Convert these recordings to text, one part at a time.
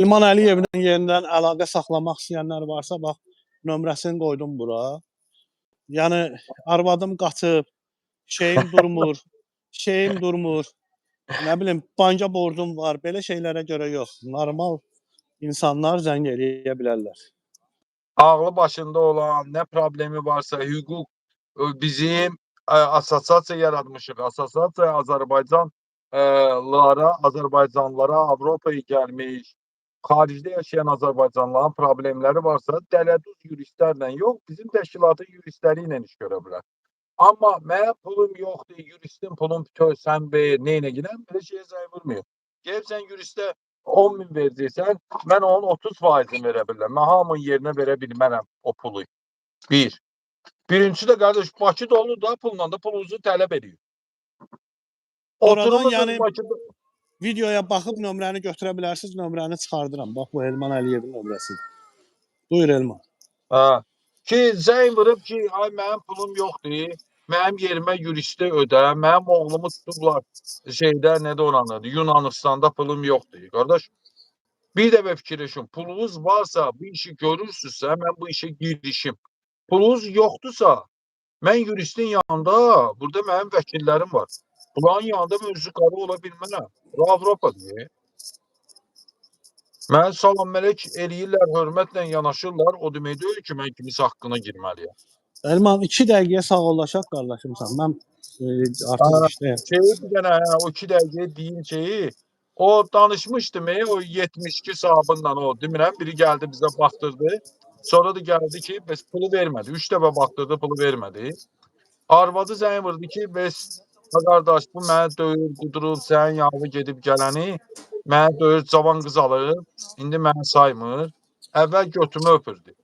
İlman Əliyevlə yenidən əlaqə saxlamaq istəyənlər varsa, bax, nömrəsini qoydum bura. Yəni, arvadım qaçıb, şeyim durmur, nə bilim, banka borcum var, belə şeylərə görə yox. Normal insanlar zəng eləyə bilərlər. Ağlı başında olan, nə problemi varsa, hüquq bizim assosiasiya yaratmışıq. Assosiasiya Azərbaycanlılara, Avropaya gəlmiş, xaricdə yaşayan Azərbaycanlıların problemləri varsa, dələduz yuristlərlə yox, bizim təşkilatın yuristləri ilə iş görə bilər. Amma mənim pulum yoxdur, yuristin pulun bütöv, sən ver, neynə girəm, belə şeyə zəng vurmuyor. Gəlib sən yuristə 10.000 verəcəksən, mən onun 30%-ni verə bilirəm. Mən hamının yerinə verə bilmərəm o pulu. Bir. Birincisi də qardaş, Bakı dolu da pulla da pulunuzu tələb edir. Oradan yəni videoya baxıb nömrəni götürə bilərsiniz, nömrəni çıxardıram. Bax, bu Elman Əliyevin nömrəsidir. Buyur Elman. Hə. Ki, zəng vurub ki, ay mənim pulum yoxdur, mənim yerimə yuristi ödə, mənim oğlumu tutublar şeydə, nədə oranıdır, Yunanistanda pulum yoxdur. Qardaş, bir dəfə fikirləşin, pulunuz varsa, bu işi görürsünüzsə, mən bu işə girişim. Pulunuz yoxdursa, mən yuristin yanında, burada mənim vəkillərim var. Bunların yanında mövzu qarı ola bilmərəm. Bu Avropadır. Mən salam mələk eləyirlər, hörmətlə yanaşırlar, o demək deyil ki, mən kimis haqqına girməliyəm. Elman, 2 dəqiqəyə sağollaşaq qardaşımsan. Mən artıq işdəyəm. Bir dənə, o 2 dəqiqəyə deyim şeyi, o danışmışdım, o 72 sahabınla o, demirəm, biri gəldi bizə baxdırdı. Sonra da gəldi ki, bəs pulu vermədi. 3 dəfə baxdırdı, pulu vermədi. Arvadı zəng vurdu ki, bəs qardaş, bu mənə döyür, qudurub, sənin yanına gedib gələni, mənə döyür, cavan qız alır, indi mənə saymır. Əvvəl götümü öpürdü.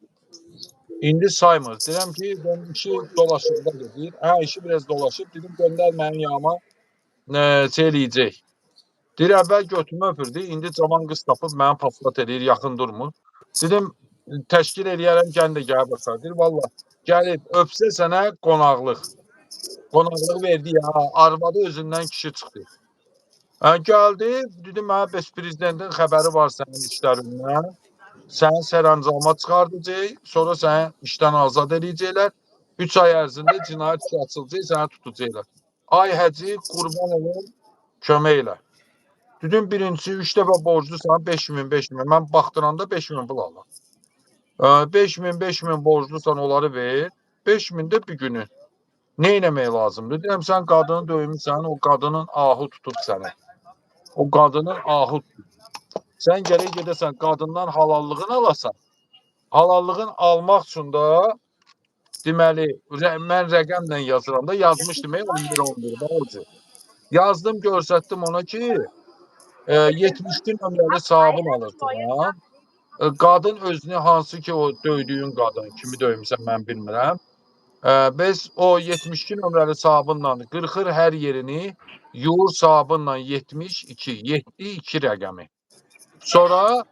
İndi saymır. Deyirəm ki, ben işi dolaşıqda gedir. Hə, işi biraz dolaşıb, dedim, göndər mənim yanıma şey eləyəcək. Deyir, əvvəl götümü öpürdü, indi cavan qız tapıb mənə paslat eləyir, yaxın durmur. Dedim, təşkil eləyərəm, gəl də gəl baxar. Deyir, valla, gəlib, öpsə sənə qonaqlıq. Qonaqlığı verdi ya, arvadı özündən kişi çıxdı. Gəldi, dedi, mənə bəs prezidentin xəbəri var sənin işlərindən. Səni sərəncama çıxardacaq, sonra səni işdən azad edəcəklər. 3 ay ərzində cinayət işi açılacaq, səni tutacaqlar. Ay həcı, qurban olun, kömək elə. Dedim, birincisi 3 dəfə borclusan, 5.000. Mən baxdıranda 5.000 pul aldım. 5.000 borclusan, onları ver. 5.000 də bir günü. Ne eləmək lazımdır? Deyirəm, sən qadını döymüsən, o qadının ahı tutub səni. O qadının ahı tutub. Sən gərək gedəsən, qadından halallığını alasan. Halallığın almaq üçün də deməli, mən rəqəmlə yazıram da, yazmışdım 11-11. Yazdım, göstərdim ona ki, 72 nömrəli savun alırsan. Qadın özünü hansı ki o döydüyün qadın, kimi döymüsən mən bilmirəm. Biz o 72 nömrəli sabunla qırxır hər yerini, yoğur sabunla 72, 7-2 rəqəmi. Sonra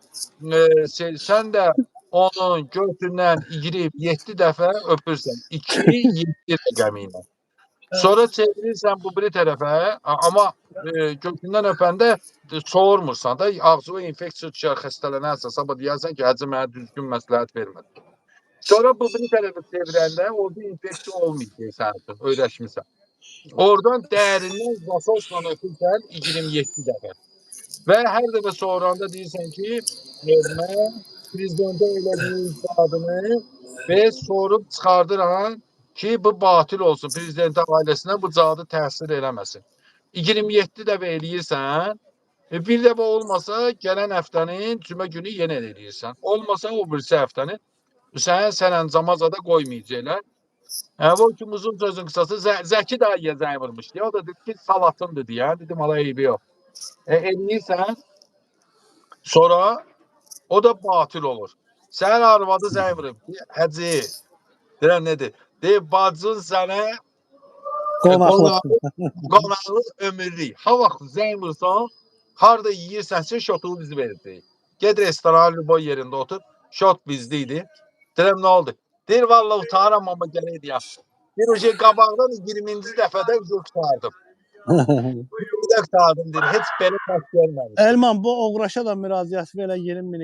sən də onun götündən girib 7 dəfə öpürsən, 2-7 rəqəmi ilə. Sonra çevirirsən bu biri tərəfə, amma götündən öpəndə soğurmursan da, ağzına infeksiya düşər, xəstələnərsən, sabah deyərsən ki, həcə mənə düzgün məsləhət vermədi. Sonra bu bir tərəfə çevirəndə orada infeksiya olmayacaq sənin üçün, öyrəşmirsən. Oradan dərindən vasosla öpürsən 27 dəfə. Və hər dəfə sonranda deyirsən ki, mən prezidentə elədiyim adını və sorub çıxardıram ki, bu batil olsun, prezidentə ailəsinə bu cadı təsir eləməsin. 27 dəfə eləyirsən, bir dəfə olmasa gələn həftənin cümə günü yenə eləyirsən. Olmasa o birisi həftənin səni sərəncama da qoymayacaqlar. O ki, uzun sözün qısası, Zəki dayıya zəng vurmuşdu. O da dedi ki, salatındır deyə. Dedim, ala eybi yox. Eləyirsən, sonra o da batil olur. Sən arvadı zəng vurub. Həcı, deyirəm nədir? Deyir, bacın sənə qonaqlıq ömürlük. Ha vaxt zəng vursan, harada yiyirsənsə şotunu bizi verəcək. Ged restoran, Lüboy yerində otur. Şot bizdə idi. Deyirəm, nə oldu? Deyir, valla utanıram, amma gələk deyəm. Deyir, o şey qabaqdan 20-ci dəfədə çıxardım. bir də qadın deyir, heç belə baş görməmişəm. Elman bu oğraşa da müraciət belə 20 min